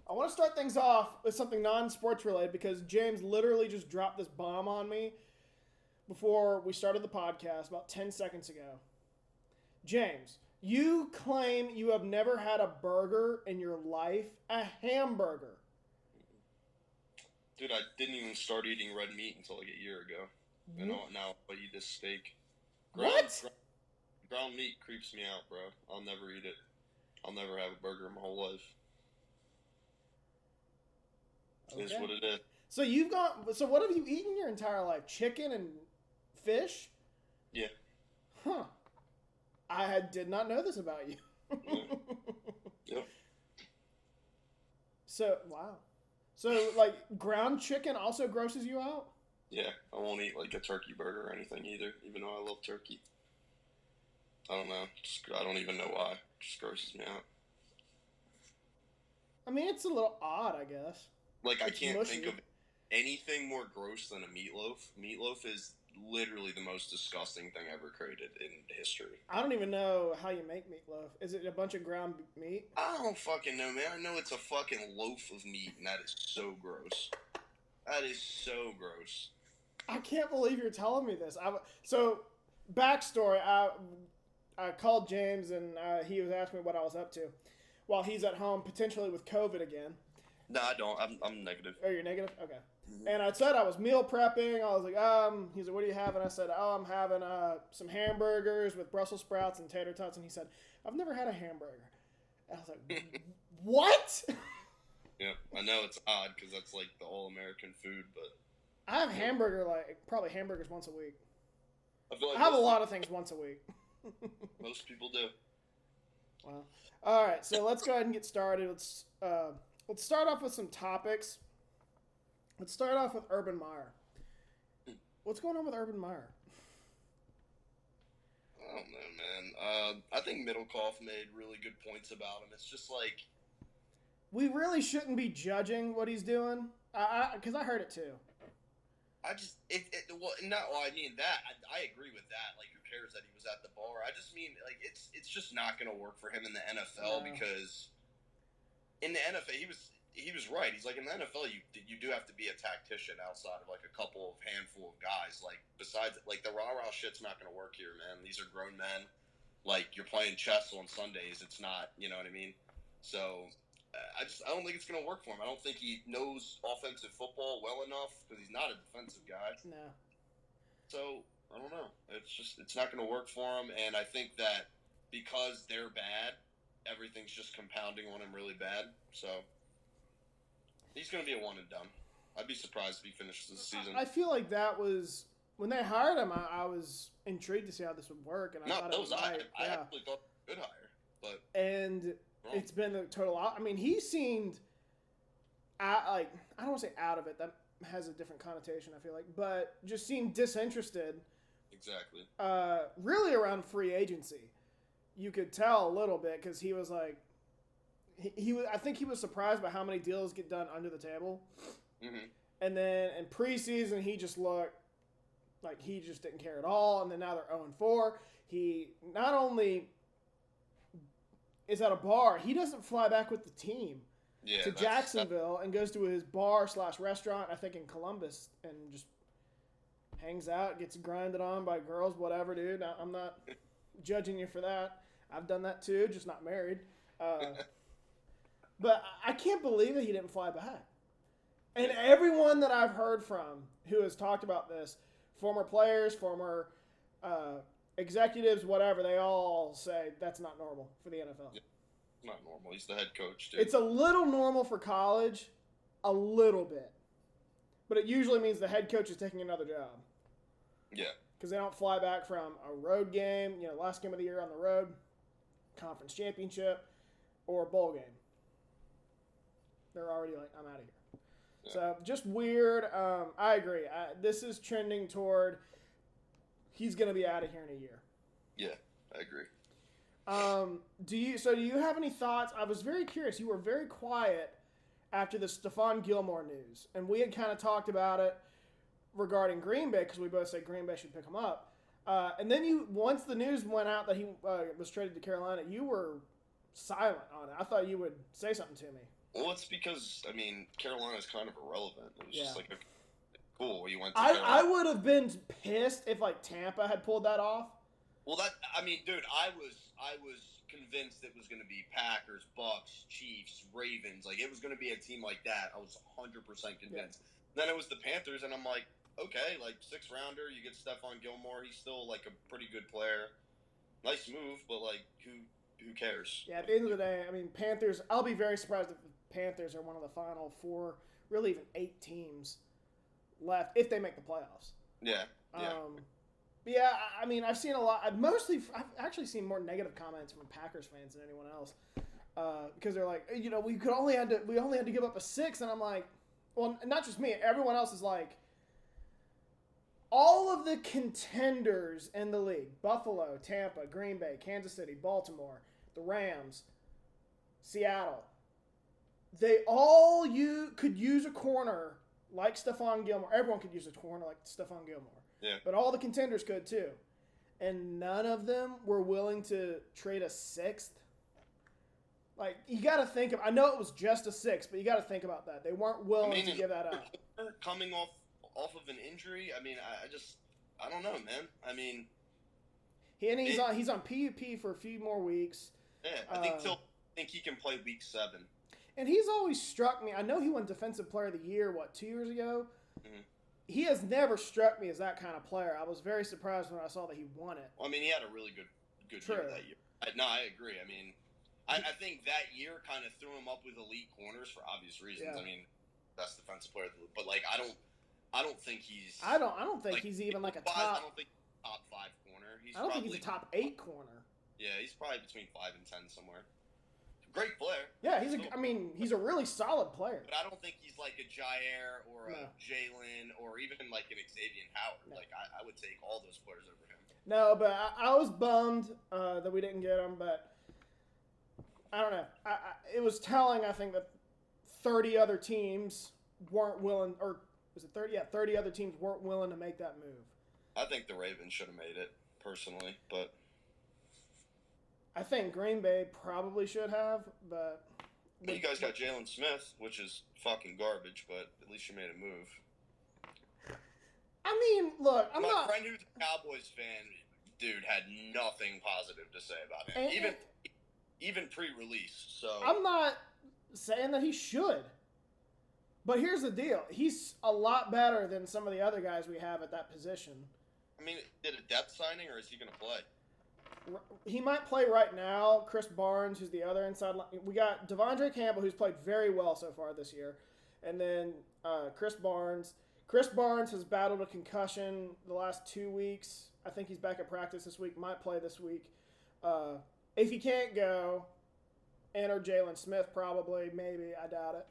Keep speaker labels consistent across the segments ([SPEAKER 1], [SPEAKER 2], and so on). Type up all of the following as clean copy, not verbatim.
[SPEAKER 1] I want to start things off with something non-sports related because James literally just dropped this bomb on me before we started the podcast about 10 seconds ago. James, you claim you have never had a burger in your life, a hamburger.
[SPEAKER 2] Dude, I didn't even start eating red meat until like a year ago. And now I eat this steak. Ground meat creeps me out, bro. I'll never eat it. I'll never have a burger in my whole life. Okay. It is what it is.
[SPEAKER 1] So what have you eaten your entire life? Chicken and fish?
[SPEAKER 2] Yeah.
[SPEAKER 1] Huh. I did not know this about you.
[SPEAKER 2] Yeah. Yep.
[SPEAKER 1] So, wow. So, like, ground chicken also grosses you out?
[SPEAKER 2] Yeah, I won't eat, like, a turkey burger or anything either, even though I love turkey. I don't know. I don't even know why. It just grosses me out.
[SPEAKER 1] I mean, it's a little odd, I guess.
[SPEAKER 2] Like, I can't think of anything more gross than a meatloaf. Meatloaf is literally the most disgusting thing ever created in history.
[SPEAKER 1] I don't even know how you make meatloaf. Is it a bunch of ground meat?
[SPEAKER 2] I don't fucking know, man. I know it's a fucking loaf of meat, and that is so gross. That is so gross.
[SPEAKER 1] I can't believe you're telling me this. So, backstory, I called James, and he was asking me what I was up to while he's at home, potentially with COVID again.
[SPEAKER 2] No, I don't. I'm negative.
[SPEAKER 1] Oh, you're negative? Okay. Mm-hmm. And I said I was meal prepping. I was like, he's like, what are you having? I said, I'm having some hamburgers with Brussels sprouts and tater tots. And he said, I've never had a hamburger. And I was like, what?
[SPEAKER 2] Yeah, I know it's odd because that's like the all-American food, but...
[SPEAKER 1] I have probably hamburgers once a week.
[SPEAKER 2] I
[SPEAKER 1] have a lot of things once a week.
[SPEAKER 2] Most people do.
[SPEAKER 1] Wow. All right, so let's go ahead and get started. Let's start off with some topics. Let's start off with Urban Meyer. What's going on with Urban Meyer?
[SPEAKER 2] I don't know, man. I think Middlecoff made really good points about him. It's just like...
[SPEAKER 1] We really shouldn't be judging what he's doing, because I heard it too.
[SPEAKER 2] I mean that. I agree with that. Like, who cares that he was at the bar? I just mean, like, it's just not going to work for him in the NFL because in the NFL, he was right. He's like, in the NFL, you do have to be a tactician outside of, like, a handful of guys. Like, besides, like, the rah-rah shit's not going to work here, man. These are grown men. Like, you're playing chess on Sundays. It's not, you know what I mean? So... I don't think it's going to work for him. I don't think he knows offensive football well enough because he's not a defensive guy.
[SPEAKER 1] No.
[SPEAKER 2] So, I don't know. It's not going to work for him, and I think that because they're bad, everything's just compounding on him really bad. So, he's going to be a one and done. I'd be surprised if he finishes the season.
[SPEAKER 1] I feel like that was... When they hired him, I was intrigued to see how this would work, and I thought it was right.
[SPEAKER 2] I actually thought it was a good hire. But
[SPEAKER 1] it's been the total... I mean, he seemed... I don't want to say out of it. That has a different connotation, I feel like. But just seemed disinterested.
[SPEAKER 2] Exactly.
[SPEAKER 1] Really around free agency. You could tell a little bit because he was like... I think he was surprised by how many deals get done under the table.
[SPEAKER 2] Mm-hmm.
[SPEAKER 1] And then in preseason, he just looked like he just didn't care at all. And then now they're 0-4. He not only... is at a bar, he doesn't fly back with the team to Jacksonville and goes to his bar/restaurant, I think in Columbus, and just hangs out, gets grinded on by girls, whatever, dude. I'm not judging you for that. I've done that too, just not married. But I can't believe that he didn't fly back. And everyone that I've heard from who has talked about this, former players, former... executives, whatever, they all say that's not normal for the NFL.
[SPEAKER 2] Yeah, it's not normal. He's the head coach, dude.
[SPEAKER 1] It's a little normal for college, a little bit. But it usually means the head coach is taking another job.
[SPEAKER 2] Yeah.
[SPEAKER 1] Because they don't fly back from a road game, last game of the year on the road, conference championship, or bowl game. They're already like, I'm out of here. Yeah. So, just weird. I agree. This is trending toward... He's going to be out of here in a year.
[SPEAKER 2] Yeah, I agree.
[SPEAKER 1] Do you have any thoughts? I was very curious. You were very quiet after the Stephon Gilmore news. And we had kind of talked about it regarding Green Bay because we both said Green Bay should pick him up. And then once the news went out that he was traded to Carolina, you were silent on it. I thought you would say something to me.
[SPEAKER 2] Well, it's because, I mean, Carolina's kind of irrelevant. It was just like, cool, you went to
[SPEAKER 1] I
[SPEAKER 2] Carolina.
[SPEAKER 1] would have been pissed if, like, Tampa had pulled that off.
[SPEAKER 2] Well, I mean, dude, I was convinced it was going to be Packers, Bucks, Chiefs, Ravens. Like, it was going to be a team like that. I was 100% convinced. Yeah. Then it was the Panthers, and I'm like, okay, like, 6th rounder, you get Stephon Gilmore. He's still, like, a pretty good player. Nice move, but, like, who cares?
[SPEAKER 1] Yeah, at the end of the day, I mean, Panthers, I'll be very surprised if the Panthers are one of the final 4, really even 8 teams left, if they make the playoffs.
[SPEAKER 2] Yeah, yeah.
[SPEAKER 1] Yeah, I mean, I've seen a lot. I've actually seen more negative comments from Packers fans than anyone else, because they're like, you know, we only had to give up a 6, and I'm like, well, not just me. Everyone else is like, all of the contenders in the league: Buffalo, Tampa, Green Bay, Kansas City, Baltimore, the Rams, Seattle. They all could use a corner like Stephon Gilmore. Everyone could use a corner like Stephon Gilmore.
[SPEAKER 2] Yeah.
[SPEAKER 1] But all the contenders could too. And none of them were willing to trade a 6th. Like, you got to think of, I know it was just a 6, but you got to think about that. They weren't willing to give that up.
[SPEAKER 2] Coming off of an injury, I mean, I don't know, man. I mean,
[SPEAKER 1] he's on PUP for a few more weeks.
[SPEAKER 2] Yeah, I think he can play week 7.
[SPEAKER 1] And he's always struck me. I know he won Defensive Player of the Year, 2 years ago? Mm-hmm. He has never struck me as that kind of player. I was very surprised when I saw that he won it.
[SPEAKER 2] Well, I mean, he had a really good year that year. I agree. I mean, I think that year kind of threw him up with elite corners for obvious reasons. Yeah. I mean, best defensive player, but like I don't think he's.
[SPEAKER 1] I don't think he's even like a top.
[SPEAKER 2] I don't think top 5 corner.
[SPEAKER 1] I don't think he's a top 8 corner.
[SPEAKER 2] Yeah, he's probably between 5 and 10 somewhere. Great player.
[SPEAKER 1] Yeah, he's a really solid player.
[SPEAKER 2] But I don't think he's like a Jair or a Jalen or even like an Xavier Howard. No. Like I would take all those players over him.
[SPEAKER 1] No, but I was bummed that we didn't get him. But I don't know. It was telling. I think that 30 other teams weren't willing, or was it 30? Yeah, 30 other teams weren't willing to make that move.
[SPEAKER 2] I think the Ravens should have made it personally, but.
[SPEAKER 1] I think Green Bay probably should have, but...
[SPEAKER 2] You guys got Jalen Smith, which is fucking garbage, but at least you made a move.
[SPEAKER 1] I mean, look,
[SPEAKER 2] My friend who's a Cowboys fan, dude, had nothing positive to say about him, even pre-release, so...
[SPEAKER 1] I'm not saying that he should, but here's the deal. He's a lot better than some of the other guys we have at that position.
[SPEAKER 2] I mean, did a depth signing, or is he going to play?
[SPEAKER 1] He might play right now. Chris Barnes, who's the other inside line. We got Devondre Campbell, who's played very well so far this year. And then Chris Barnes. Chris Barnes has battled a concussion the last 2 weeks. I think he's back at practice this week. Might play this week. If he can't go, enter Jalen Smith probably. Maybe. I doubt it.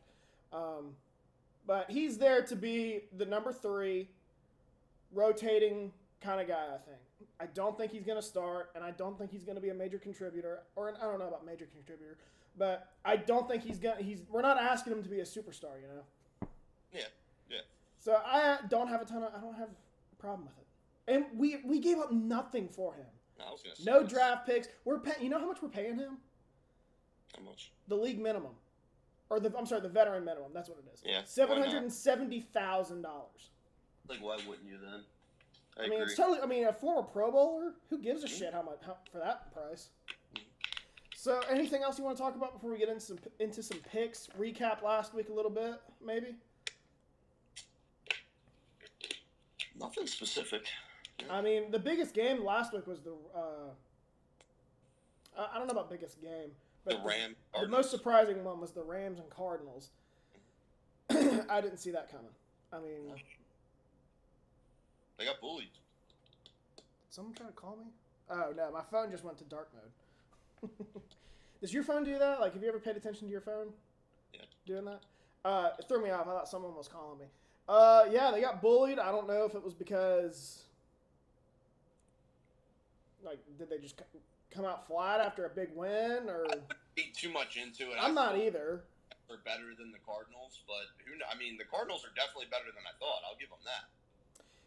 [SPEAKER 1] But he's there to be the number 3 rotating kind of guy, I think. I don't think he's going to start, and I don't think he's going to be a major contributor, or I don't know about major contributor, but I don't think we're not asking him to be a superstar, you know?
[SPEAKER 2] Yeah.
[SPEAKER 1] So I don't have a problem with it. And we gave up nothing for him.
[SPEAKER 2] I was gonna say
[SPEAKER 1] no draft picks. You know how much we're paying him?
[SPEAKER 2] How much?
[SPEAKER 1] The league minimum. Or the veteran minimum. That's what it is.
[SPEAKER 2] Yeah.
[SPEAKER 1] $770,000.
[SPEAKER 2] Like, why wouldn't you then?
[SPEAKER 1] I mean, it's totally. I mean, a former Pro Bowler. Who gives a shit how for that price? So, anything else you want to talk about before we get into some picks? Recap last week a little bit, maybe.
[SPEAKER 2] Nothing specific.
[SPEAKER 1] I mean, the biggest game last week was the. I don't know about biggest game, but
[SPEAKER 2] the Rams.
[SPEAKER 1] The most surprising one was the Rams and Cardinals. I didn't see that coming. I mean.
[SPEAKER 2] They got bullied.
[SPEAKER 1] Someone trying to call me? Oh, no. My phone just went to dark mode. Does your phone do that? Like, have you ever paid attention to your phone?
[SPEAKER 2] Yeah.
[SPEAKER 1] Doing that? It threw me off. I thought someone was calling me. Yeah, they got bullied. I don't know if it was because, like, did they just come out flat after a big win? Or
[SPEAKER 2] I wouldn't be too much into it.
[SPEAKER 1] I'm not either.
[SPEAKER 2] They're better than the Cardinals, but the Cardinals are definitely better than I thought. I'll give them that.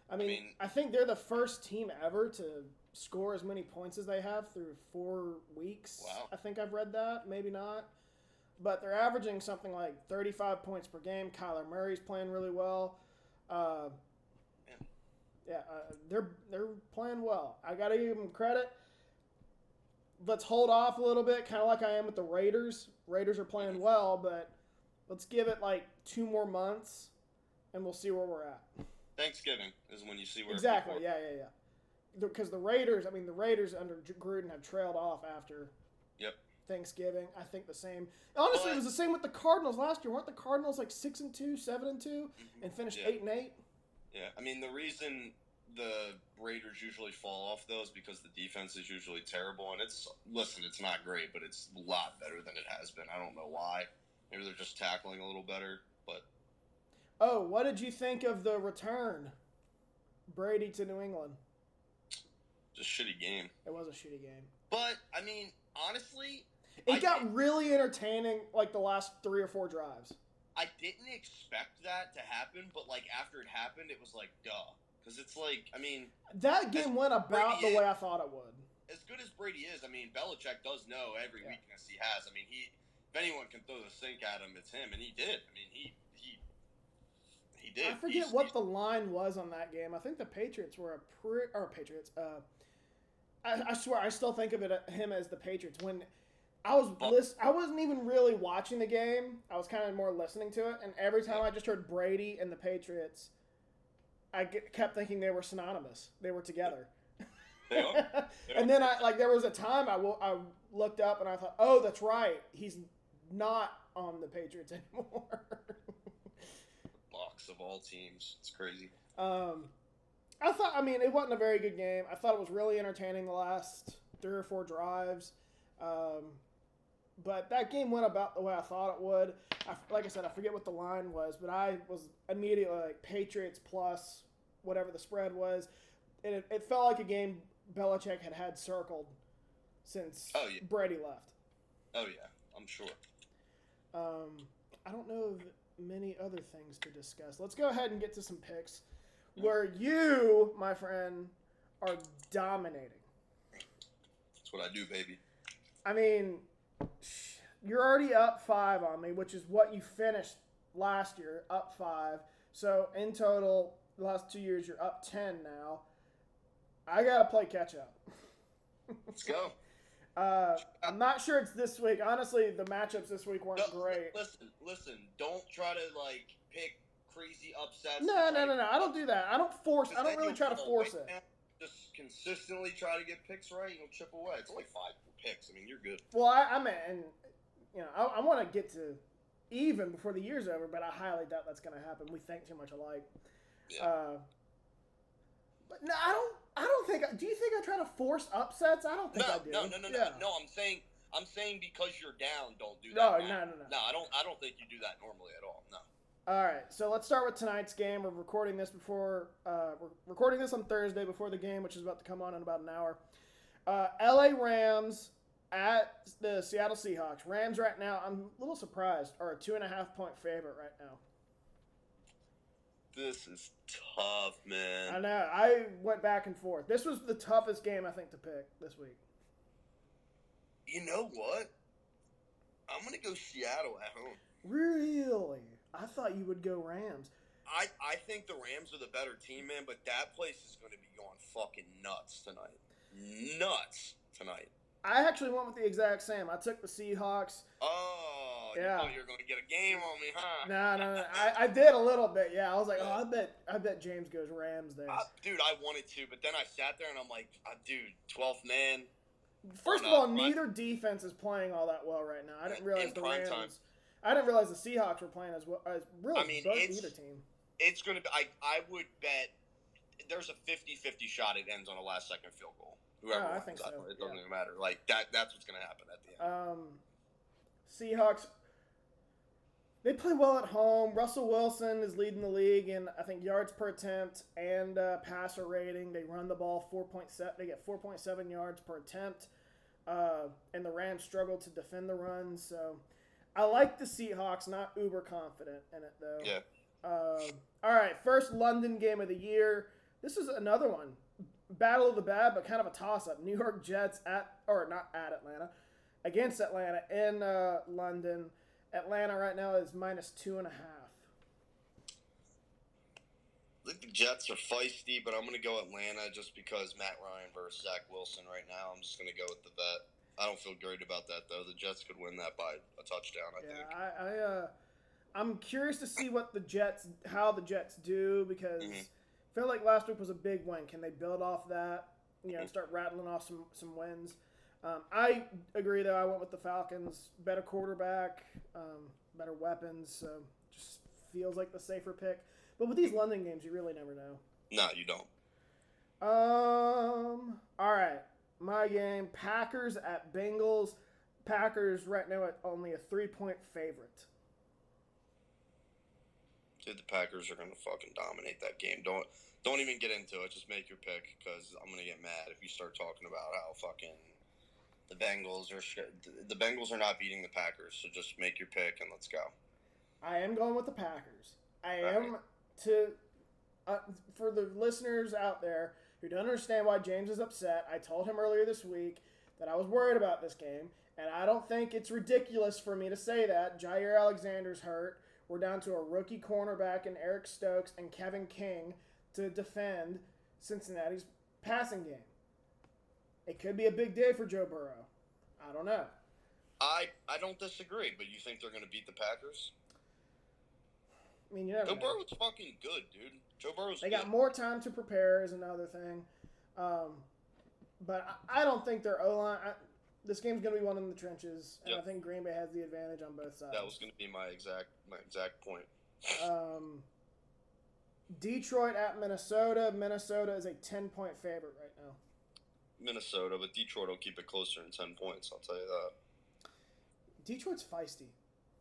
[SPEAKER 1] I mean, I think they're the first team ever to score as many points as they have through 4 weeks.
[SPEAKER 2] Wow.
[SPEAKER 1] I think I've read that. Maybe not. But they're averaging something like 35 points per game. Kyler Murray's playing really well. They're playing well. I got to give them credit. Let's hold off a little bit, kind of like I am with the Raiders. Raiders are playing well, but let's give it like 2 more months, and we'll see where we're at.
[SPEAKER 2] Thanksgiving is when you see where
[SPEAKER 1] exactly. Yeah. Because the Raiders under Gruden have trailed off after Thanksgiving. I think the same. Honestly, it was the same with the Cardinals last year. Weren't the Cardinals like 6-2, 7-2, and finished 8-8?
[SPEAKER 2] Yeah, I mean the reason the Raiders usually fall off though is because the defense is usually terrible, and it's not great, but it's a lot better than it has been. I don't know why. Maybe they're just tackling a little better, but.
[SPEAKER 1] Oh, what did you think of the return? Brady to New England.
[SPEAKER 2] Just shitty game.
[SPEAKER 1] It was a shitty game.
[SPEAKER 2] But, I mean, honestly...
[SPEAKER 1] It got really entertaining, like, the last 3 or 4 drives.
[SPEAKER 2] I didn't expect that to happen, but, like, after it happened, it was like, duh. Because it's like, I mean...
[SPEAKER 1] That game went about the way I thought it would.
[SPEAKER 2] As good as Brady is, I mean, Belichick does know every weakness he has. I mean, if anyone can throw the sink at him, it's him, and he did. I mean, he did.
[SPEAKER 1] I forget what the line was on that game. I think the Patriots were I swear, I still think of him as the Patriots. When I wasn't even really watching the game. I was kind of more listening to it, and every time I just heard Brady and the Patriots, I kept thinking they were synonymous. They were together.
[SPEAKER 2] They are.
[SPEAKER 1] And then there was a time I looked up and I thought, oh, that's right. He's not on the Patriots anymore.
[SPEAKER 2] Box of all teams. It's crazy.
[SPEAKER 1] It wasn't a very good game. I thought it was really entertaining the last 3 or 4 drives. But that game went about the way I thought it would. Like I said, I forget what the line was, but I was immediately like Patriots plus whatever the spread was. And it felt like a game Belichick had circled since Brady left.
[SPEAKER 2] Oh, yeah. I'm sure.
[SPEAKER 1] I don't know of many other things to discuss. Let's go ahead and get to some picks where you, my friend, are dominating.
[SPEAKER 2] That's what I do, baby.
[SPEAKER 1] I mean, you're already up 5 on me, which is what you finished last year, up 5. So in total, the last 2 years, you're up 10 now. I got to play catch up.
[SPEAKER 2] Let's go.
[SPEAKER 1] I'm not sure it's this week. Honestly, the matchups this week weren't great.
[SPEAKER 2] Listen. Don't try to pick crazy upsets.
[SPEAKER 1] No. I don't do that. I don't really try to force it.
[SPEAKER 2] Just consistently try to get picks right. You'll chip away. It's only 5 picks. I mean, you're good.
[SPEAKER 1] Well, I want to get to even before the year's over, but I highly doubt that's going to happen. We think too much alike.
[SPEAKER 2] Yeah.
[SPEAKER 1] But no, I don't think. Do you think I try to force upsets? I don't think I do.
[SPEAKER 2] No.
[SPEAKER 1] Yeah.
[SPEAKER 2] No, I'm saying because you're down, don't do that.
[SPEAKER 1] No.
[SPEAKER 2] No, I don't think you do that normally at all. No.
[SPEAKER 1] All right, so let's start with tonight's game. We're recording this on Thursday before the game, which is about to come on in about an hour. LA Rams at the Seattle Seahawks. Rams right now, I'm a little surprised, are a 2.5-point favorite right now.
[SPEAKER 2] This is tough, man.
[SPEAKER 1] I know. I went back and forth. This was the toughest game, I think, to pick this week.
[SPEAKER 2] You know what? I'm going to go Seattle at home.
[SPEAKER 1] Really? I thought you would go Rams.
[SPEAKER 2] I think the Rams are the better team, man, but that place is going to be going fucking nuts tonight. Nuts tonight.
[SPEAKER 1] I actually went with the exact same. I took the Seahawks.
[SPEAKER 2] Oh,
[SPEAKER 1] yeah.
[SPEAKER 2] You thought you were going to get a game on me, huh?
[SPEAKER 1] No. I did a little bit, yeah. I was like, I bet James goes Rams there.
[SPEAKER 2] Dude, I wanted to, but then I sat there and I'm like, dude, 12th man.
[SPEAKER 1] First of all, neither defense is playing all that well right now. I didn't realize the Rams. Time. I didn't realize the Seahawks were playing as well as really either team.
[SPEAKER 2] It's going to be. I would bet there's a 50-50 shot it ends on a last-second field goal. Whoever
[SPEAKER 1] I think so.
[SPEAKER 2] It doesn't even matter. Like that's what's going to happen at the end.
[SPEAKER 1] Seahawks. They play well at home. Russell Wilson is leading the league in, I think, yards per attempt and passer rating. They run the ball 4.7. They get 4.7 yards per attempt. And the Rams struggle to defend the run. So I like the Seahawks. Not uber confident in it though.
[SPEAKER 2] Yeah.
[SPEAKER 1] All right. First London game of the year. This is another one. battle of the bad, but kind of a toss-up. New York Jets not at Atlanta, against Atlanta in London. Atlanta right now is -2.5.
[SPEAKER 2] I think the Jets are feisty, but I'm going to go Atlanta just because Matt Ryan versus Zach Wilson right now. I'm just going to go with the vet. I don't feel great about that, though. The Jets could win that by a touchdown, I think.
[SPEAKER 1] I'm curious to see how the Jets do, because I feel like last week was a big win. Can they build off that? And start rattling off some wins. I agree, though. I went with the Falcons. Better quarterback, better weapons. So just feels like the safer pick. But with these London games, you really never know.
[SPEAKER 2] No, you don't.
[SPEAKER 1] All right. My game, Packers at Bengals. Packers right now at only a 3-point favorite.
[SPEAKER 2] Dude, the Packers are going to fucking dominate that game. Don't even get into it. Just make your pick, because I'm going to get mad if you start talking about how fucking the Bengals are shit. The Bengals are not beating the Packers, so just make your pick and let's go.
[SPEAKER 1] I am going with the Packers. For the listeners out there who don't understand why James is upset, I told him earlier this week that I was worried about this game, and I don't think it's ridiculous for me to say that. Jair Alexander's hurt. We're down to a rookie cornerback in Eric Stokes and Kevin King to defend Cincinnati's passing game. It could be a big day for Joe Burrow. I don't know.
[SPEAKER 2] I don't disagree, but you think they're going to beat the Packers?
[SPEAKER 1] I mean, you never know.
[SPEAKER 2] Joe Burrow's fucking good, dude. Joe Burrow's
[SPEAKER 1] They
[SPEAKER 2] good.
[SPEAKER 1] got more time to prepare is another thing. But I don't think their O-line... This game's going to be one in the trenches, and I think Green Bay has the advantage on both sides.
[SPEAKER 2] That was going to be my exact point.
[SPEAKER 1] Detroit at Minnesota. Minnesota is a 10-point favorite right now.
[SPEAKER 2] Minnesota, but Detroit will keep it closer than 10 points, I'll tell you that.
[SPEAKER 1] Detroit's feisty.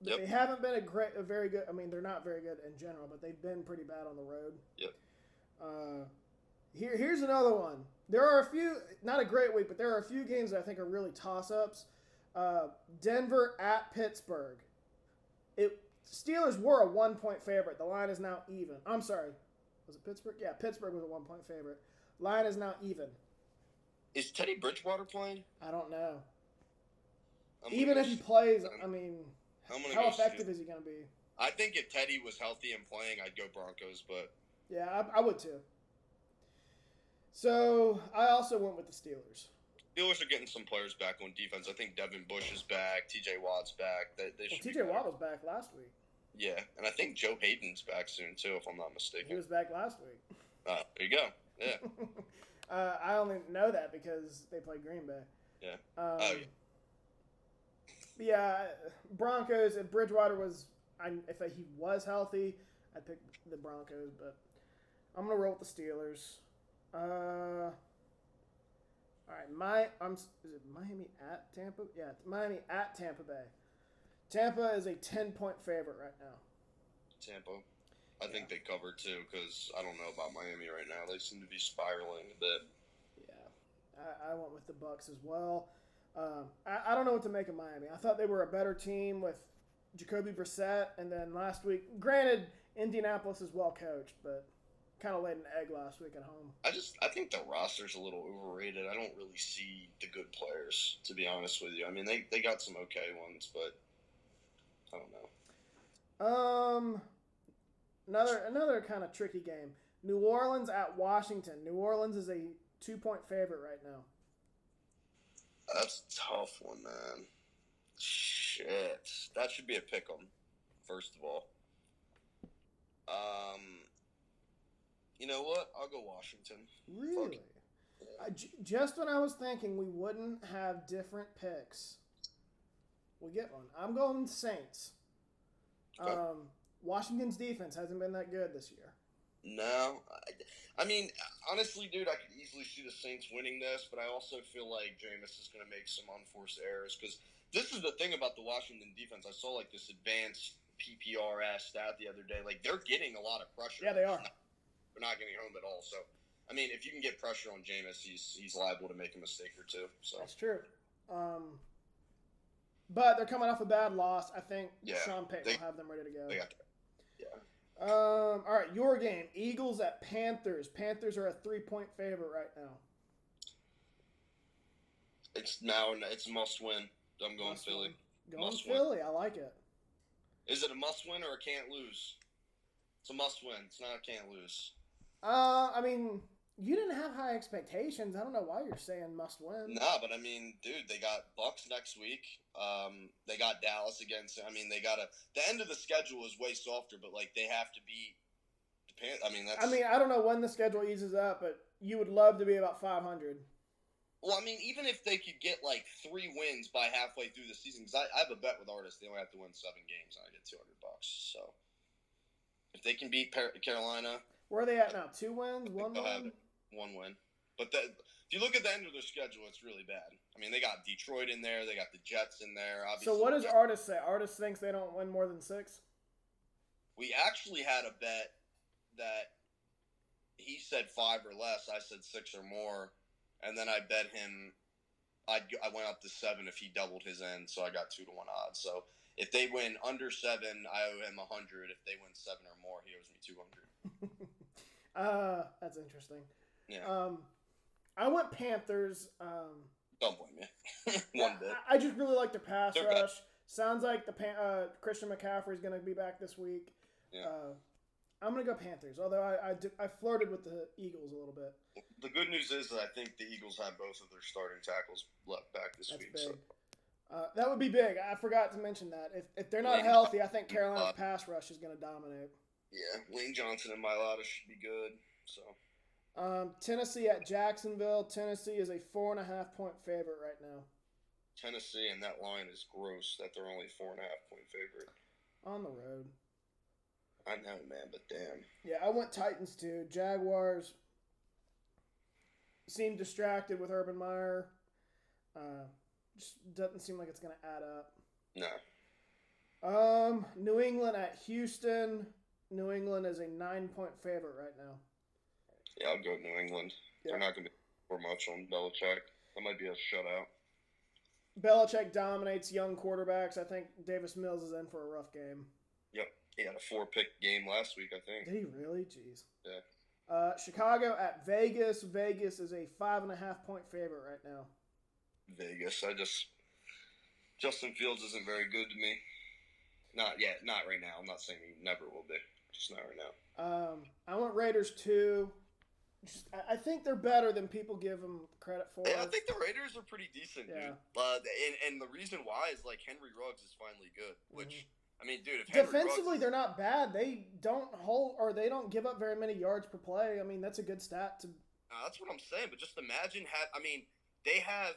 [SPEAKER 2] Yep.
[SPEAKER 1] They haven't been a very good... I mean, they're not very good in general, but they've been pretty bad on the road.
[SPEAKER 2] Yep.
[SPEAKER 1] Here's another one. There are a few, not a great week, but there are a few games that I think are really toss-ups. Denver at Pittsburgh. Steelers were a 1-point favorite. The line is now even. I'm sorry. Was it Pittsburgh? Yeah, Pittsburgh was a 1-point favorite. Line is now even.
[SPEAKER 2] Is Teddy Bridgewater playing?
[SPEAKER 1] I don't know. Even if he plays, I mean, how effective is he going to be?
[SPEAKER 2] I think if Teddy was healthy and playing, I'd go Broncos, but...
[SPEAKER 1] Yeah, I would too. So, I also went with the Steelers.
[SPEAKER 2] Steelers are getting some players back on defense. I think Devin Bush is back. T.J. Watt's back.
[SPEAKER 1] T.J. Watt was back last week.
[SPEAKER 2] Yeah, and I think Joe Hayden's back soon, too, if I'm not mistaken.
[SPEAKER 1] He was back last week.
[SPEAKER 2] There you go. Yeah.
[SPEAKER 1] I only know that because they played Green Bay.
[SPEAKER 2] Yeah.
[SPEAKER 1] Yeah, Broncos, if Bridgewater was... if he was healthy, I'd pick the Broncos, but I'm going to roll with the Steelers. All right, is it Miami at Tampa? Yeah, it's Miami at Tampa Bay. Tampa is a 10-point favorite right now.
[SPEAKER 2] Tampa. I think they cover too, because I don't know about Miami right now. They seem to be spiraling a bit.
[SPEAKER 1] Yeah, I went with the Bucks as well. I don't know what to make of Miami. I thought they were a better team with Jacoby Brissett, and then last week, granted, Indianapolis is well coached, but kind of laid an egg last week at home.
[SPEAKER 2] I think the roster's a little overrated. I don't really see the good players, to be honest with you. I mean, they got some okay ones, but I don't know.
[SPEAKER 1] Another kind of tricky game. New Orleans at Washington. New Orleans is a 2-point favorite right now.
[SPEAKER 2] That's a tough one, man. Shit. That should be a pick 'em, first of all. You know what? I'll go Washington.
[SPEAKER 1] Really? Just when I was thinking we wouldn't have different picks, we get one. I'm going Saints.
[SPEAKER 2] Okay.
[SPEAKER 1] Washington's defense hasn't been that good this year.
[SPEAKER 2] No. I mean, honestly, dude, I could easily see the Saints winning this, but I also feel like Jameis is going to make some unforced errors, because this is the thing about the Washington defense. I saw, like, this advanced PPR-ass stat the other day. Like, they're getting a lot of pressure.
[SPEAKER 1] Yeah, they are.
[SPEAKER 2] They're not getting home at all. So, I mean, if you can get pressure on Jameis, he's liable to make a mistake or two. So
[SPEAKER 1] that's true. But they're coming off a bad loss. I think Sean Payton will have them ready to go.
[SPEAKER 2] They got that. Yeah.
[SPEAKER 1] All right, your game. Eagles at Panthers. Panthers are a 3-point favorite right now.
[SPEAKER 2] It's a must win. I'm going Philly.
[SPEAKER 1] Going Philly. I like it.
[SPEAKER 2] Is it a must win or a can't lose? It's a must win. It's not a can't lose.
[SPEAKER 1] I mean, you didn't have high expectations. I don't know why you're saying must win.
[SPEAKER 2] Nah, but I mean, dude, they got Bucks next week. They got Dallas against. I mean, they got the end of the schedule is way softer, but like they have to beat the Panthers. I mean,
[SPEAKER 1] I don't know when the schedule eases up, but you would love to be about 500.
[SPEAKER 2] Well, I mean, even if they could get like 3 wins by halfway through the season, because I have a bet with Artis, they only have to win 7 games, and I get $200. So if they can beat Carolina,
[SPEAKER 1] where are they at now? 2 wins, 1 win,
[SPEAKER 2] 1 win. But if you look at the end of their schedule, it's really bad. I mean, they got Detroit in there, they got the Jets in there. Obviously,
[SPEAKER 1] so what does Artis say? Artis thinks they don't win more than 6.
[SPEAKER 2] We actually had a bet that he said 5 or less. I said 6 or more. And then I bet him, I went up to 7 if he doubled his end, so I got 2 to 1 odds. So if they win under 7, I owe him 100. If they win 7 or more, he owes me 200.
[SPEAKER 1] That's interesting.
[SPEAKER 2] Yeah.
[SPEAKER 1] I went Panthers.
[SPEAKER 2] Don't blame me. One bit.
[SPEAKER 1] I just really like the pass rush. Sounds like the Christian McCaffrey's going to be back this week.
[SPEAKER 2] Yeah.
[SPEAKER 1] I'm going to go Panthers, although I flirted with the Eagles a little bit.
[SPEAKER 2] The good news is that I think the Eagles have both of their starting tackles left back this week.
[SPEAKER 1] Big.
[SPEAKER 2] So.
[SPEAKER 1] That would be big. I forgot to mention that. If they're not healthy, I think Carolina's pass rush is going to dominate.
[SPEAKER 2] Yeah, Lane Johnson and Mailata should be good. So.
[SPEAKER 1] Tennessee at Jacksonville. Tennessee is a 4.5-point favorite right now.
[SPEAKER 2] Tennessee, and that line is gross that they're only 4.5-point favorite.
[SPEAKER 1] On the road.
[SPEAKER 2] I know, man, but damn.
[SPEAKER 1] Yeah, I went Titans too. Jaguars seem distracted with Urban Meyer. Just doesn't seem like it's going to add up.
[SPEAKER 2] No.
[SPEAKER 1] New England at Houston. New England is a 9-point favorite right now.
[SPEAKER 2] Yeah, I'll go New England. Yeah. They're not going to pour much on Belichick. That might be a shutout.
[SPEAKER 1] Belichick dominates young quarterbacks. I think Davis Mills is in for a rough game.
[SPEAKER 2] Yep. He had a 4-pick game last week, I think.
[SPEAKER 1] Did he really? Jeez.
[SPEAKER 2] Yeah.
[SPEAKER 1] Chicago at Vegas. Vegas is a 5.5-point favorite right now.
[SPEAKER 2] Vegas. Justin Fields isn't very good to me. Not yet. Not right now. I'm not saying he never will be. Just not right now.
[SPEAKER 1] I want Raiders too. I think they're better than people give them credit for.
[SPEAKER 2] Yeah, I think the Raiders are pretty decent,
[SPEAKER 1] yeah.
[SPEAKER 2] dude. And the reason why is like Henry Ruggs is finally good, which I mean, dude, if
[SPEAKER 1] defensively they're not bad. They don't they don't give up very many yards per play. I mean, that's a good stat to.
[SPEAKER 2] That's what I'm saying. But just imagine they have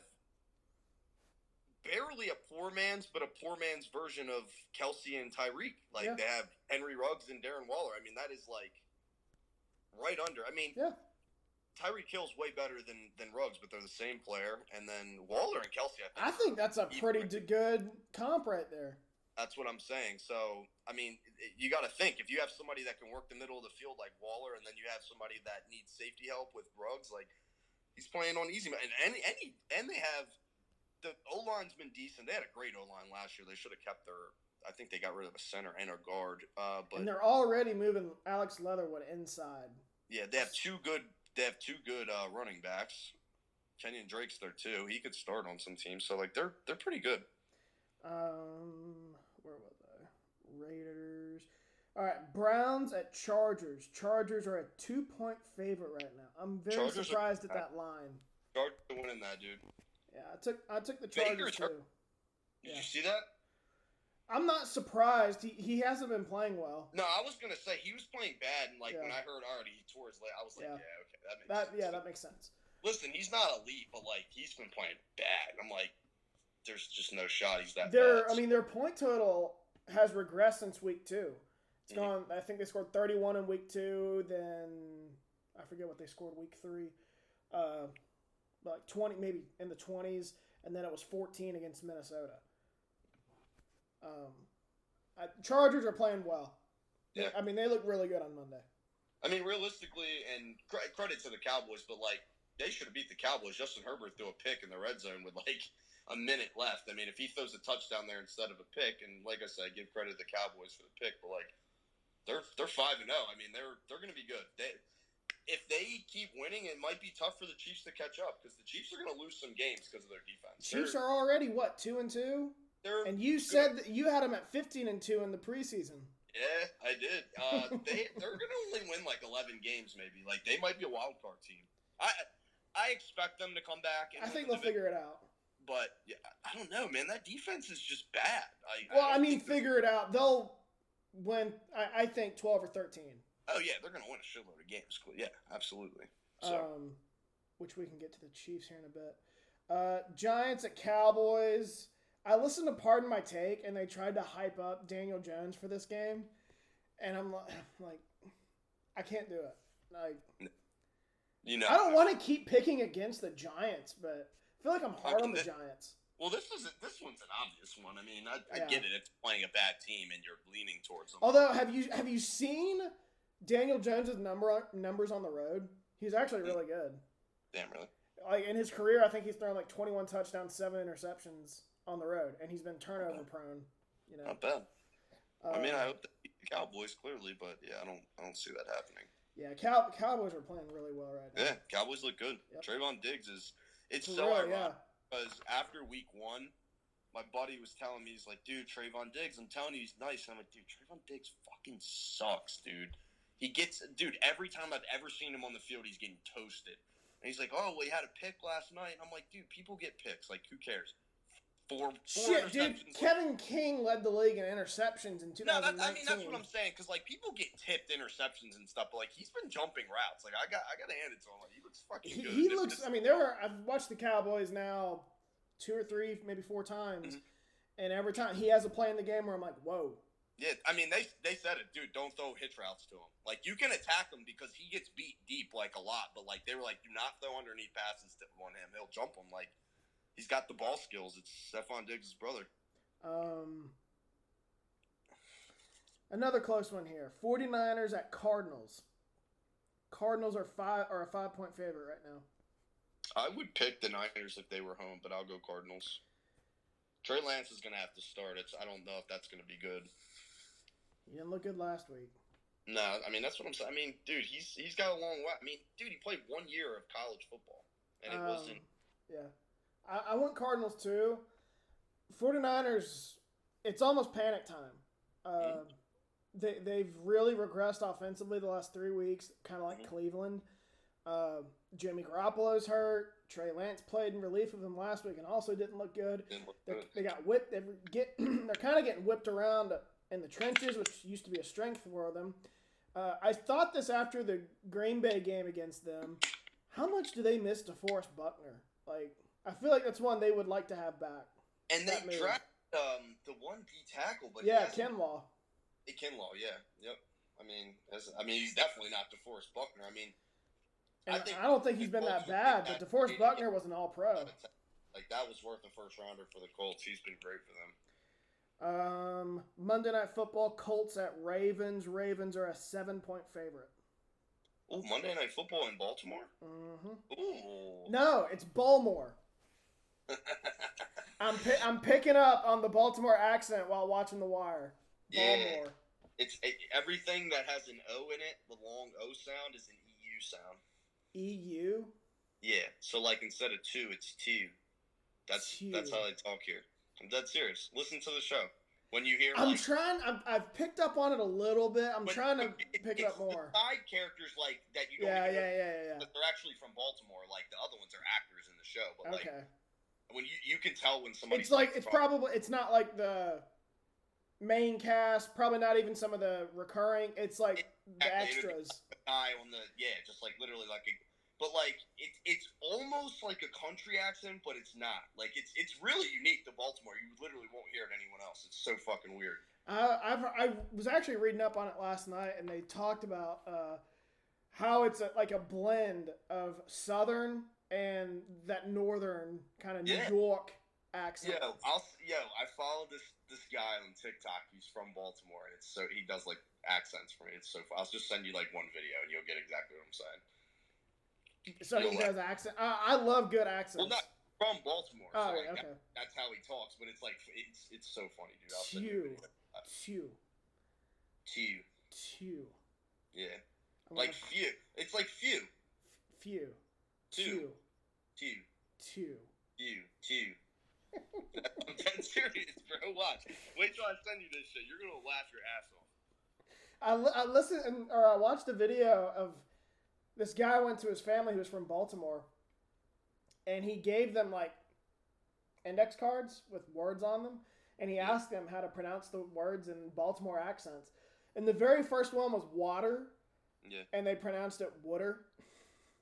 [SPEAKER 2] barely a poor man's, but a poor man's version of Kelsey and Tyreek. Like they have Henry Ruggs and Darren Waller. I mean, that is like right under. I mean, Tyreek Hill's way better than Ruggs, but they're the same player. And then Waller and Kelsey,
[SPEAKER 1] I think that's a pretty good comp right there.
[SPEAKER 2] That's what I'm saying. So, I mean, you got to think. If you have somebody that can work the middle of the field like Waller, and then you have somebody that needs safety help with Ruggs, like he's playing on easy. And they have the O-line's been decent. They had a great O-line last year. They should have kept their. I think they got rid of a center and a guard. But
[SPEAKER 1] and they're already moving Alex Leatherwood inside.
[SPEAKER 2] Yeah, they have two good. They have 2 good running backs. Kenyon Drake's there too. He could start on some teams. So like they're pretty good.
[SPEAKER 1] Where was I? Raiders. All right, Browns at Chargers. Chargers are a 2-point favorite right now. I'm very surprised at that line.
[SPEAKER 2] Chargers are winning that, dude.
[SPEAKER 1] Yeah, I took the Chargers too.
[SPEAKER 2] Did you see that?
[SPEAKER 1] I'm not surprised. He hasn't been playing well.
[SPEAKER 2] No, I was gonna say he was playing bad, and like when I heard already he tore his leg, I was like, okay, that makes sense.
[SPEAKER 1] Yeah, that makes sense.
[SPEAKER 2] Listen, he's not elite, but like he's been playing bad. I'm like, there's just no shot he's that bad.
[SPEAKER 1] I mean, their point total has regressed since week 2. It's gone. I think they scored 31 in week 2. Then I forget what they scored week 3. Like 20, maybe in the 20s, and then it was 14 against Minnesota. Chargers are playing well.
[SPEAKER 2] Yeah.
[SPEAKER 1] I mean, they look really good on Monday.
[SPEAKER 2] I mean, realistically, and credit to the Cowboys, but like they should have beat the Cowboys. Justin Herbert threw a pick in the red zone with like a minute left. I mean, if he throws a touchdown there instead of a pick, and like I said, I give credit to the Cowboys for the pick, but like They're 5-0. I mean, they're going to be good. If they keep winning, it might be tough for the Chiefs to catch up because the Chiefs are going to lose some games because of their defense.
[SPEAKER 1] Chiefs are already what 2-2, and you said that you had them at 15-2 in the preseason.
[SPEAKER 2] Yeah, I did. They're going to only win like 11 games, maybe. Like they might be a wild card team. I expect them to come back. And
[SPEAKER 1] I think they'll figure it out.
[SPEAKER 2] But yeah, I don't know, man. That defense is just bad.
[SPEAKER 1] Figure it out. They'll win. I think 12 or 13.
[SPEAKER 2] Oh yeah, they're going to win a shitload of games. Yeah, absolutely. So.
[SPEAKER 1] Which we can get to the Chiefs here in a bit. Giants at Cowboys. I listened to Pardon My Take, and they tried to hype up Daniel Jones for this game, and I'm like, I can't do it. Like, I don't want to keep picking against the Giants, but I feel like I'm hard on the Giants.
[SPEAKER 2] Well, this one's an obvious one. I mean, I get it. It's playing a bad team, and you're leaning towards them.
[SPEAKER 1] Although, have you seen Daniel Jones' numbers on the road? He's actually really good.
[SPEAKER 2] Damn, really?
[SPEAKER 1] Like in his career, I think he's thrown like 21 touchdowns, 7 interceptions on the road, and he's been turnover prone. You know,
[SPEAKER 2] not bad. I mean, I hope they beat the Cowboys clearly, but yeah, I don't see that happening.
[SPEAKER 1] Yeah, Cowboys are playing really well right now.
[SPEAKER 2] Yeah, Cowboys look good. Yep. Trayvon Diggs it's so
[SPEAKER 1] really,
[SPEAKER 2] ironic because after week 1, my buddy was telling me, he's like, dude, Trayvon Diggs, I'm telling you, he's nice. And I'm like, dude, Trayvon Diggs fucking sucks, dude. Every time I've ever seen him on the field, he's getting toasted. And he's like, oh, well, he had a pick last night. And I'm like, dude, people get picks. Like, who cares? Four
[SPEAKER 1] Shit, dude. Kevin King led the league in interceptions in 2019.
[SPEAKER 2] No, I mean, that's what I'm saying. Because, like, people get tipped interceptions and stuff. But, like, he's been jumping routes. Like, I got to hand it to him. Like, he looks fucking good.
[SPEAKER 1] He looks, I mean, I've watched the Cowboys now 2 or 3, maybe 4 times. Mm-hmm. And every time he has a play in the game where I'm like, whoa.
[SPEAKER 2] Yeah, I mean, they said it, dude, don't throw hitch routes to him. Like, you can attack him because he gets beat deep, like, a lot. But, like, they were like, do not throw underneath passes on him. He'll jump them. Like, he's got the ball skills. It's Stephon Diggs' brother.
[SPEAKER 1] Another close one here. 49ers at Cardinals. Cardinals are a 5-point favorite right now.
[SPEAKER 2] I would pick the Niners if they were home, but I'll go Cardinals. Trey Lance is going to have to start. I don't know if that's going to be good.
[SPEAKER 1] He didn't look good last week.
[SPEAKER 2] No, I mean, that's what I'm saying. I mean, dude, he's got a long way. I mean, dude, he played 1 year of college football, and it wasn't.
[SPEAKER 1] Yeah. I went Cardinals, too. 49ers, it's almost panic time. They've really regressed offensively the last 3 weeks, kind of like Cleveland. Jimmy Garoppolo's hurt. Trey Lance played in relief of him last week and also didn't look good. They got whipped. They're kind of getting whipped around in the trenches, which used to be a strength for them. I thought this after the Green Bay game against them. How much do they miss DeForest Buckner? Like, I feel like that's one they would like to have back.
[SPEAKER 2] And they drafted the 1D tackle, but
[SPEAKER 1] Kinlaw.
[SPEAKER 2] Kinlaw, yeah, yep. I mean, he's definitely not DeForest Buckner. I mean,
[SPEAKER 1] I don't think he's been that bad, but DeForest Buckner was an All-Pro.
[SPEAKER 2] Like, that was worth a first-rounder for the Colts. He's been great for them.
[SPEAKER 1] Monday Night Football, Colts at Ravens. Ravens are a 7-point favorite.
[SPEAKER 2] Oh, Monday Night Football in Baltimore?
[SPEAKER 1] Mm-hmm.
[SPEAKER 2] Ooh.
[SPEAKER 1] No, it's Baltimore. I'm picking up on the Baltimore accent while watching The Wire. Baltimore.
[SPEAKER 2] Yeah. Everything that has an O in it, the long O sound, is an EU sound.
[SPEAKER 1] EU?
[SPEAKER 2] Yeah. So, like, instead of 2, it's 2. That's how they talk here. I'm dead serious. Listen to the show. When you hear,
[SPEAKER 1] I've picked up on it a little bit. I'm trying to pick it up more.
[SPEAKER 2] The side characters, like, that you don't
[SPEAKER 1] yeah.
[SPEAKER 2] But they're actually from Baltimore. Like, the other ones are actors in the show. But,
[SPEAKER 1] okay.
[SPEAKER 2] Like, when you can tell when somebody's
[SPEAKER 1] it's not like the main cast, probably not even some of the recurring. It's like the extras.
[SPEAKER 2] Just like literally like but like it's almost like a country accent, but it's not. Like it's really unique to Baltimore. You literally won't hear it anywhere else. It's so fucking weird.
[SPEAKER 1] I was actually reading up on it last night, and they talked about how it's like a blend of Southern and that Northern kind of New York accent.
[SPEAKER 2] I follow this guy on TikTok. He's from Baltimore, and he does like accents for me. It's so fun. I'll just send you like one video, and you'll get exactly what I'm saying.
[SPEAKER 1] So he does accent. I love good accents.
[SPEAKER 2] Well, not from Baltimore.
[SPEAKER 1] Oh,
[SPEAKER 2] so
[SPEAKER 1] okay.
[SPEAKER 2] That's how he talks, but it's like it's so funny, dude.
[SPEAKER 1] Chew. 2.
[SPEAKER 2] Yeah. Like few. It's like few.
[SPEAKER 1] Few.
[SPEAKER 2] 2. 2.
[SPEAKER 1] 2.
[SPEAKER 2] Few. I'm dead serious, bro. Watch. Wait till I send you this shit. You're gonna laugh your ass off.
[SPEAKER 1] I listened or I watched a video of this guy went to his family who was from Baltimore, and he gave them like index cards with words on them, and he asked them how to pronounce the words in Baltimore accents. And the very first one was water. Yeah. And they pronounced it wooder.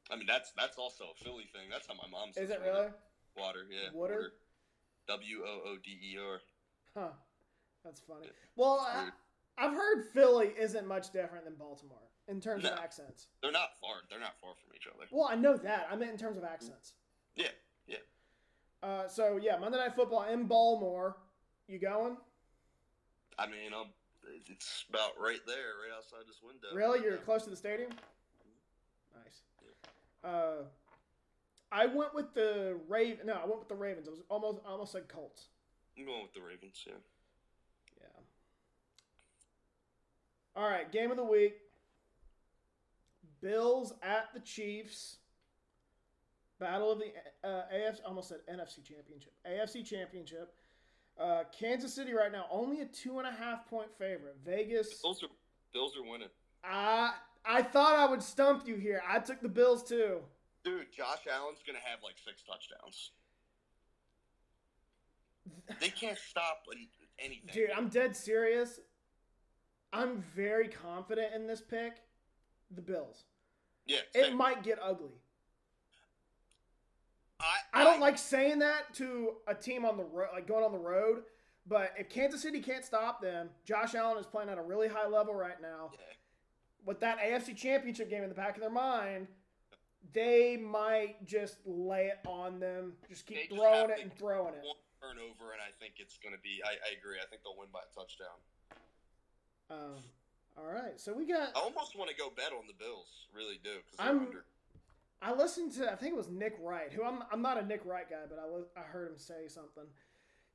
[SPEAKER 2] I mean, that's also a Philly thing. That's how my mom says.
[SPEAKER 1] Is it really?
[SPEAKER 2] Water, yeah.
[SPEAKER 1] Wooder?
[SPEAKER 2] Wooder.
[SPEAKER 1] Huh. That's funny. Yeah. Well, I've heard Philly isn't much different than Baltimore in terms of accents.
[SPEAKER 2] They're not far. They're not far from each other.
[SPEAKER 1] Well, I know that. I meant in terms of accents.
[SPEAKER 2] Yeah.
[SPEAKER 1] So Monday Night Football in Baltimore. You going?
[SPEAKER 2] I mean, it's about right there, right outside this window.
[SPEAKER 1] Really? You're close to the stadium? Nice. Yeah. I went with the Ravens. No, I went with the Ravens. I almost said Colts.
[SPEAKER 2] I'm going with the Ravens, yeah.
[SPEAKER 1] Yeah. All right, game of the week. Bills at the Chiefs. Battle of the AFC. Almost said NFC Championship. AFC Championship. Kansas City right now only a 2.5-point favorite. Vegas.
[SPEAKER 2] Bills are winning.
[SPEAKER 1] I thought I would stump you here. I took the Bills too.
[SPEAKER 2] Dude, Josh Allen's gonna have like 6 touchdowns. They can't stop anything.
[SPEAKER 1] Dude, I'm dead serious. I'm very confident in this pick. The Bills.
[SPEAKER 2] Yeah.
[SPEAKER 1] It might get ugly. I don't like saying that to a team on the road, like going on the road. But if Kansas City can't stop them, Josh Allen is playing at a really high level right now. Yeah. With that AFC Championship game in the back of their mind, they might just lay it on them. Just keep throwing it and throwing it.
[SPEAKER 2] One turnover, and I think it's going to be. I agree. I think they'll win by a touchdown.
[SPEAKER 1] All right. So we got.
[SPEAKER 2] I almost want to go bet on the Bills. Really do.
[SPEAKER 1] I listened to, I think it was Nick Wright, who I'm not a Nick Wright guy, but I heard him say something.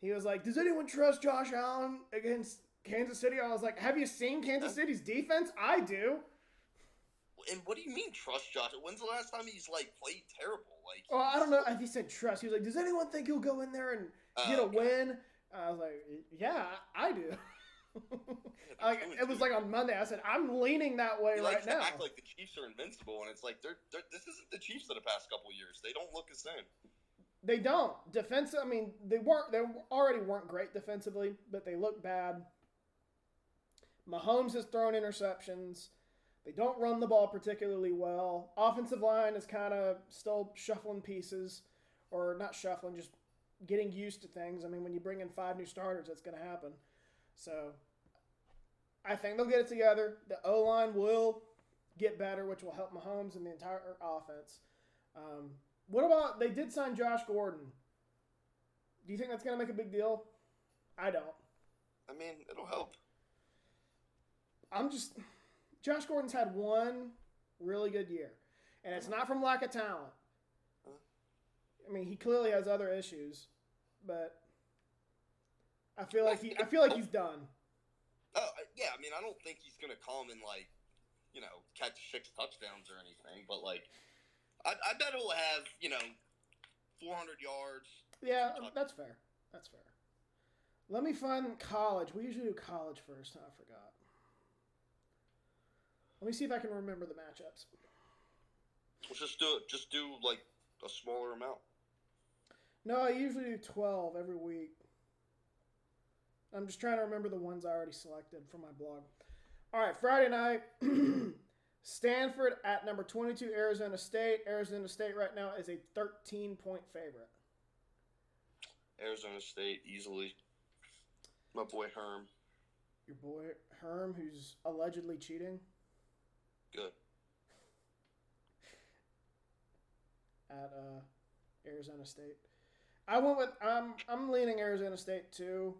[SPEAKER 1] He was like, does anyone trust Josh Allen against Kansas City? I was like, have you seen Kansas City's defense? I do.
[SPEAKER 2] And what do you mean trust Josh? When's the last time he's played terrible?
[SPEAKER 1] Well, I don't know if he said trust. He was like, does anyone think he'll go in there and get a win? I was like, yeah, I do. It was like on Monday. I said, I'm leaning that way right now.
[SPEAKER 2] They act like the Chiefs are invincible, and it's like this isn't the Chiefs of the past couple of years. They don't look the same.
[SPEAKER 1] They don't. Defensive. I mean, they already weren't great defensively, but they look bad. Mahomes has thrown interceptions. They don't run the ball particularly well. Offensive line is kind of still shuffling pieces, or not shuffling, just getting used to things. I mean, when you bring in 5 new starters, that's going to happen. So, I think they'll get it together. The O-line will get better, which will help Mahomes and the entire offense. What about, they did sign Josh Gordon. Do you think that's going to make a big deal? I don't.
[SPEAKER 2] I mean, it'll help.
[SPEAKER 1] Josh Gordon's had one really good year, and it's not from lack of talent. I mean, he clearly has other issues, but I feel like he's done.
[SPEAKER 2] Oh yeah, I mean, I don't think he's gonna come and catch 6 touchdowns or anything, but I bet he'll have 400 yards.
[SPEAKER 1] Yeah, that's fair. That's fair. Let me find college. We usually do college first. I forgot. Let me see if I can remember the matchups.
[SPEAKER 2] Let's just do a smaller amount.
[SPEAKER 1] No, I usually do 12 every week. I'm just trying to remember the ones I already selected for my blog. All right, Friday night, Stanford at number 22, Arizona State. Arizona State right now is a 13-point favorite.
[SPEAKER 2] Arizona State, easily. My boy Herm.
[SPEAKER 1] Your boy Herm, who's allegedly cheating?
[SPEAKER 2] Good.
[SPEAKER 1] At Arizona State. I'm leaning Arizona State too.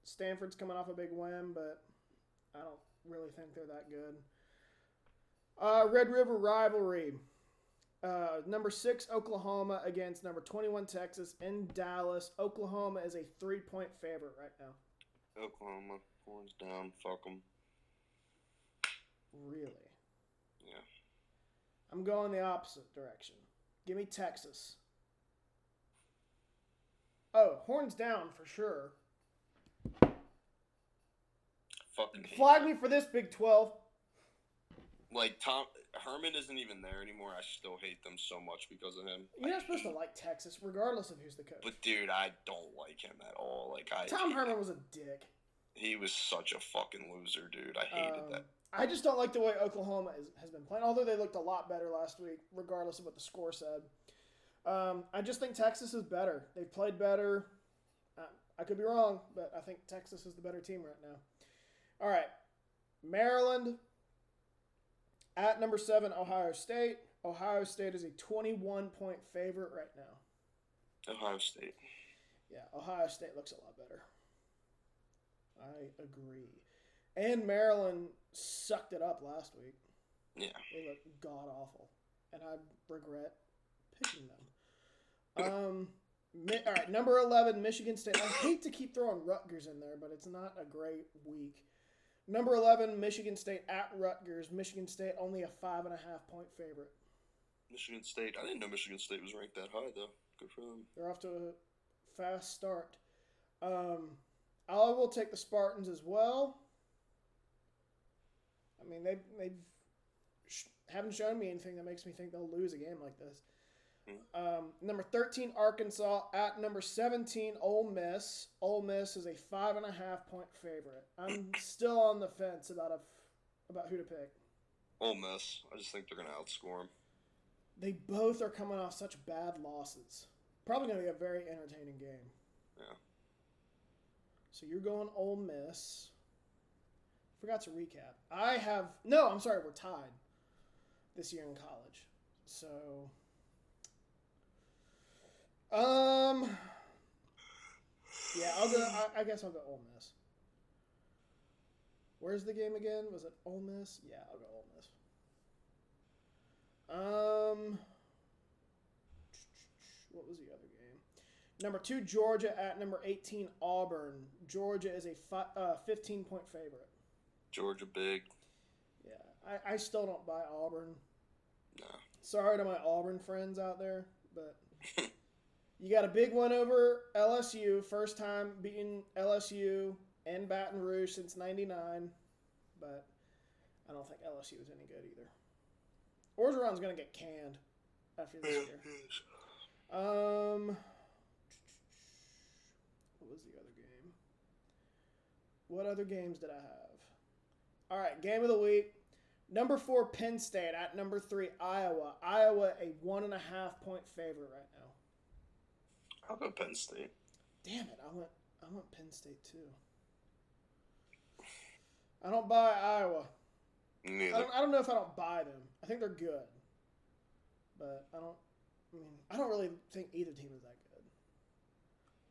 [SPEAKER 1] Stanford's coming off a big win, but I don't really think they're that good. Red River rivalry. Number 6 Oklahoma against number 21 Texas in Dallas. Oklahoma is a 3-point favorite right now.
[SPEAKER 2] Oklahoma, horns down, fuck them.
[SPEAKER 1] Really?
[SPEAKER 2] Yeah.
[SPEAKER 1] I'm going the opposite direction. Give me Texas. Oh, horns down for sure.
[SPEAKER 2] Fucking hate
[SPEAKER 1] Flag
[SPEAKER 2] that.
[SPEAKER 1] me for this, Big 12.
[SPEAKER 2] Like, Herman isn't even there anymore. I still hate them so much because of him.
[SPEAKER 1] You're not supposed to like Texas, regardless of who's the coach.
[SPEAKER 2] But, dude, I don't like him at all. Like,
[SPEAKER 1] Tom Herman was a dick.
[SPEAKER 2] He was such a fucking loser, dude. I hated that.
[SPEAKER 1] I just don't like the way Oklahoma has been playing, although they looked a lot better last week, regardless of what the score said. I just think Texas is better. They've played better. I could be wrong, but I think Texas is the better team right now. All right. Maryland at number 7, Ohio State. Ohio State is a 21-point favorite right now.
[SPEAKER 2] Ohio State.
[SPEAKER 1] Yeah, Ohio State looks a lot better. I agree. And Maryland sucked it up last week.
[SPEAKER 2] Yeah.
[SPEAKER 1] They look god-awful. And I regret picking them. All right, number 11, Michigan State. I hate to keep throwing Rutgers in there, but it's not a great week. Number 11, Michigan State at Rutgers. Michigan State only a 5.5-point favorite.
[SPEAKER 2] Michigan State. I didn't know Michigan State was ranked that high, though. Good for them.
[SPEAKER 1] They're off to a fast start. I will take the Spartans as well. I mean, they haven't shown me anything that makes me think they'll lose a game like this. Number 13, Arkansas at number 17, Ole Miss. Ole Miss is a 5.5-point favorite. I'm still on the fence about who to pick.
[SPEAKER 2] Ole Miss. I just think they're going to outscore them.
[SPEAKER 1] They both are coming off such bad losses. Probably going to be a very entertaining game.
[SPEAKER 2] Yeah.
[SPEAKER 1] So you're going Ole Miss. Forgot to recap. I'm sorry, we're tied this year in college. So, yeah, I guess I'll go Ole Miss. Where's the game again? Was it Ole Miss? Yeah, I'll go Ole Miss. What was the other game? Number 2, Georgia at number 18, Auburn. Georgia is a 15-point favorite.
[SPEAKER 2] Georgia big.
[SPEAKER 1] Yeah, I still don't buy Auburn.
[SPEAKER 2] No.
[SPEAKER 1] Sorry to my Auburn friends out there, but you got a big one over LSU. First time beating LSU and Baton Rouge since '99, but I don't think LSU is any good either. Orgeron's going to get canned after this year. What was the other game? What other games did I have? All right, game of the week. Number 4, Penn State at number 3, Iowa. Iowa, a 1.5-point favorite right now.
[SPEAKER 2] I'll go Penn State.
[SPEAKER 1] Damn it, I went Penn State too. I don't buy Iowa.
[SPEAKER 2] Neither.
[SPEAKER 1] I don't know if I don't buy them. I think they're good, but I don't really think either team is that good.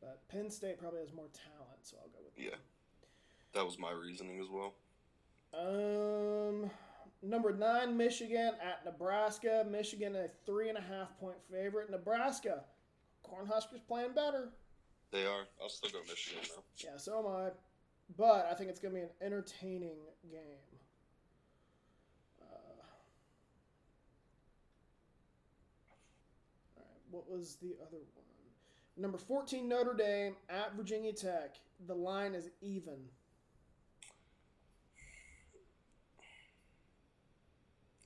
[SPEAKER 1] But Penn State probably has more talent, so I'll go with them.
[SPEAKER 2] Yeah, that was my reasoning as well.
[SPEAKER 1] Number 9, Michigan at Nebraska. Michigan a 3.5-point favorite. Nebraska, Cornhuskers playing better.
[SPEAKER 2] They are. I'll still go Michigan though.
[SPEAKER 1] Yeah, so am I. But I think it's going to be an entertaining game. All right, what was the other one? Number 14, Notre Dame at Virginia Tech. The line is even.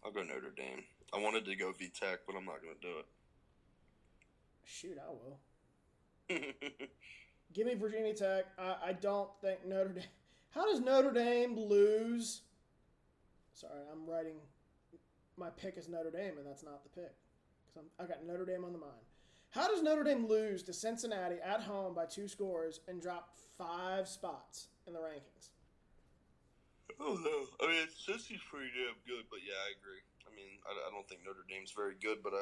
[SPEAKER 2] I'll go Notre Dame. I wanted to go V-Tech, but I'm not going to do it.
[SPEAKER 1] Shoot, I will. Give me Virginia Tech. I don't think Notre Dame. How does Notre Dame lose? Sorry, I'm writing. My pick is Notre Dame, and that's not the pick. Because I got Notre Dame on the mind. How does Notre Dame lose to Cincinnati at home by 2 scores and drop 5 spots in the rankings?
[SPEAKER 2] Oh, no. I mean, Cincy's pretty damn good, but yeah, I agree. I mean, I don't think Notre Dame's very good, but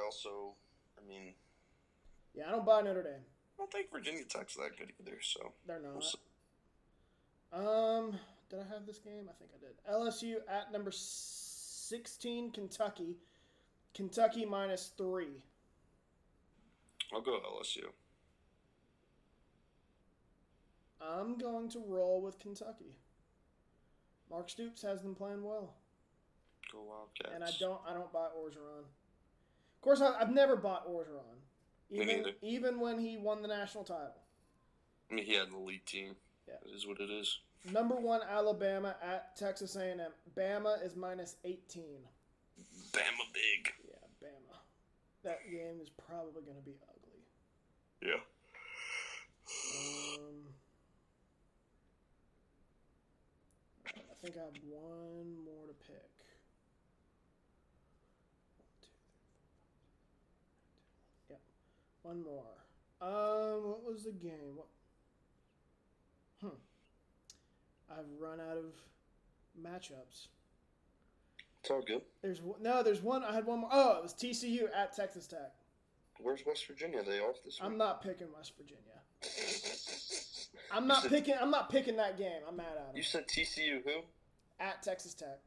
[SPEAKER 1] Yeah, I don't buy Notre Dame.
[SPEAKER 2] I don't think Virginia Tech's that good either, so.
[SPEAKER 1] They're not.
[SPEAKER 2] We'll
[SPEAKER 1] did I have this game? I think I did. LSU at number 16, Kentucky. Kentucky -3.
[SPEAKER 2] I'll go LSU.
[SPEAKER 1] I'm going to roll with Kentucky. Mark Stoops has them playing well.
[SPEAKER 2] Go Wildcats.
[SPEAKER 1] And I don't buy Orgeron. Of course, I've never bought Orgeron.
[SPEAKER 2] Me neither.
[SPEAKER 1] Even when he won the national title.
[SPEAKER 2] I mean, he had an elite team.
[SPEAKER 1] Yeah.
[SPEAKER 2] It is what it is.
[SPEAKER 1] Number 1, Alabama at Texas A&M. Bama is minus 18.
[SPEAKER 2] Bama big.
[SPEAKER 1] Yeah, Bama. That game is probably going to be ugly.
[SPEAKER 2] Yeah.
[SPEAKER 1] I think I have one more to pick. 1, 2, 3, 4, 5, 6, 7, 8, 9, 10, 11. Yep. One more. What was the game? I've run out of matchups.
[SPEAKER 2] It's all good.
[SPEAKER 1] There's one. I had one more. Oh, it was TCU at Texas Tech.
[SPEAKER 2] Where's West Virginia? Are they off this week?
[SPEAKER 1] I'm not picking West Virginia. I'm not picking that game. I'm mad at them.
[SPEAKER 2] You said TCU who?
[SPEAKER 1] At Texas Tech.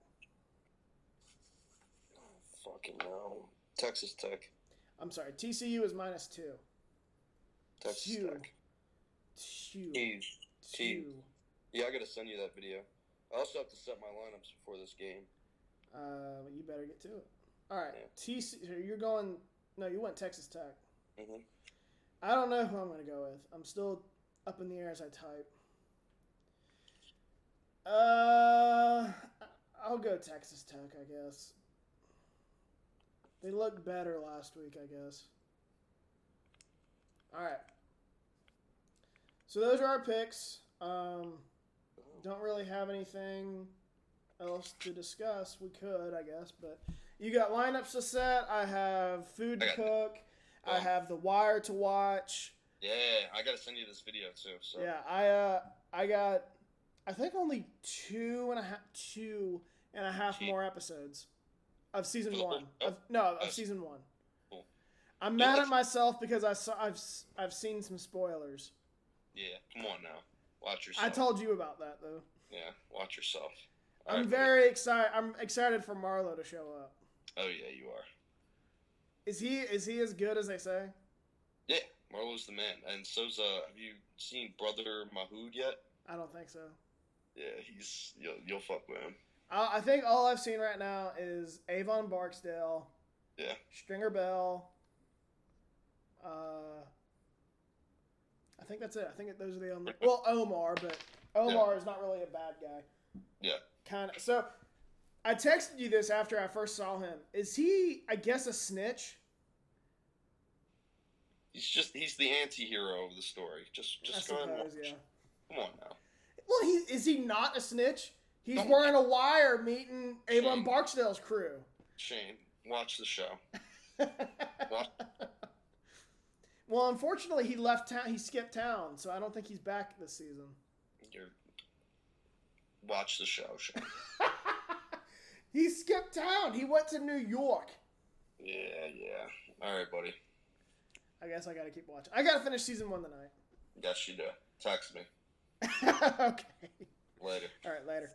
[SPEAKER 2] Oh, fucking no. Texas Tech.
[SPEAKER 1] I'm sorry. TCU is minus 2.
[SPEAKER 2] Texas Tech.
[SPEAKER 1] 2.
[SPEAKER 2] Yeah, I gotta send you that video. I also have to set my lineups before this game.
[SPEAKER 1] You better get to it. All right.
[SPEAKER 2] Yeah.
[SPEAKER 1] You're going. No, you went Texas Tech.
[SPEAKER 2] Mm-hmm.
[SPEAKER 1] I don't know who I'm going to go with. I'm still up in the air as I type. I'll go Texas Tech, I guess. They looked better last week, I guess. All right. So those are our picks. Don't really have anything else to discuss. We could, I guess, but you got lineups to set. I have food to cook. I have The Wire to watch.
[SPEAKER 2] Yeah, I gotta send you this video too. So
[SPEAKER 1] yeah, I got I think only two and a half more episodes of season 1. Of season 1.
[SPEAKER 2] Cool.
[SPEAKER 1] I'm mad at myself because I've seen some spoilers.
[SPEAKER 2] Yeah, come on now, watch yourself.
[SPEAKER 1] I told you about that though.
[SPEAKER 2] Yeah, watch yourself.
[SPEAKER 1] I'm very excited. I'm excited for Marlo to show up.
[SPEAKER 2] Oh yeah, you are.
[SPEAKER 1] Is he as good as they say?
[SPEAKER 2] Yeah, Marlo's the man, and so's have you seen Brother Mahood yet?
[SPEAKER 1] I don't think so.
[SPEAKER 2] Yeah, you'll fuck with him.
[SPEAKER 1] I think all I've seen right now is Avon Barksdale.
[SPEAKER 2] Yeah.
[SPEAKER 1] Stringer Bell. I think that's it. I think those are the only. Well, Omar, but Omar is not really a bad guy.
[SPEAKER 2] Yeah.
[SPEAKER 1] Kind of. So, I texted you this after I first saw him. Is he, I guess, a snitch?
[SPEAKER 2] He's the anti-hero of the story. Just go ahead and watch.
[SPEAKER 1] Yeah.
[SPEAKER 2] Come on now.
[SPEAKER 1] Well, is he not a snitch? He's wearing a wire meeting Avon Barksdale's crew.
[SPEAKER 2] Shane, watch the show. Watch.
[SPEAKER 1] Well, unfortunately, he left town. He skipped town, so I don't think he's back this season.
[SPEAKER 2] Watch the show, Shane.
[SPEAKER 1] He skipped town. He went to New York.
[SPEAKER 2] Yeah. All right, buddy.
[SPEAKER 1] I guess I got to keep watching. I got to finish season 1 tonight.
[SPEAKER 2] Yes, you do. Text me.
[SPEAKER 1] Okay.
[SPEAKER 2] Later.
[SPEAKER 1] All right, later.